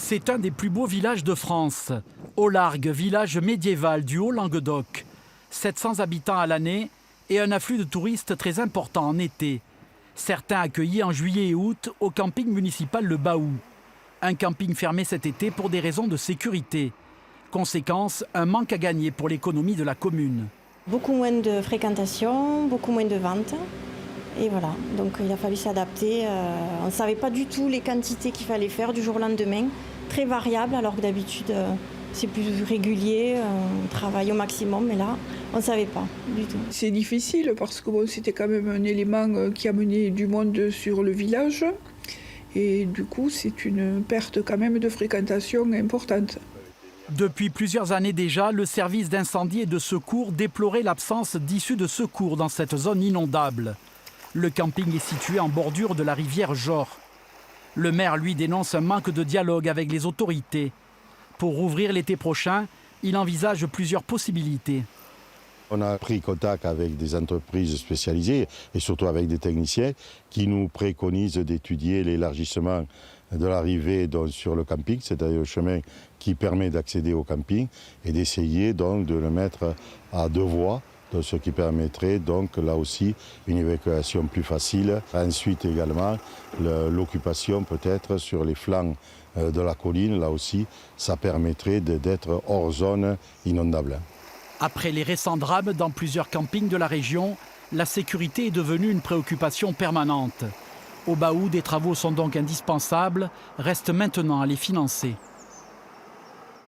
C'est un des plus beaux villages de France. Aulargues, village médiéval du Haut-Languedoc. 700 habitants à l'année et un afflux de touristes très important en été. Certains accueillis en juillet et août au camping municipal Le Baou. Un camping fermé cet été pour des raisons de sécurité. Conséquence, un manque à gagner pour l'économie de la commune. Beaucoup moins de fréquentation, beaucoup moins de ventes. Et voilà, donc il a fallu s'adapter. On ne savait pas du tout les quantités qu'il fallait faire du jour au lendemain. Très variable, alors que d'habitude c'est plus régulier, on travaille au maximum, mais là on ne savait pas du tout. C'est difficile parce que bon, c'était quand même un élément qui amenait du monde sur le village. Et du coup, c'est une perte quand même de fréquentation importante. Depuis plusieurs années déjà, le service d'incendie et de secours déplorait l'absence d'issues de secours dans cette zone inondable. Le camping est situé en bordure de la rivière Jor. Le maire, lui, dénonce un manque de dialogue avec les autorités. Pour rouvrir l'été prochain, il envisage plusieurs possibilités. On a pris contact avec des entreprises spécialisées et surtout avec des techniciens qui nous préconisent d'étudier l'élargissement de l'arrivée sur le camping, c'est-à-dire le chemin qui permet d'accéder au camping et d'essayer donc de le mettre à deux voies, ce qui permettrait donc là aussi une évacuation plus facile. Ensuite également l'occupation peut-être sur les flancs de la colline, là aussi ça permettrait d'être hors zone inondable. Après les récents drames dans plusieurs campings de la région, la sécurité est devenue une préoccupation permanente. Au Baou, des travaux sont donc indispensables, reste maintenant à les financer.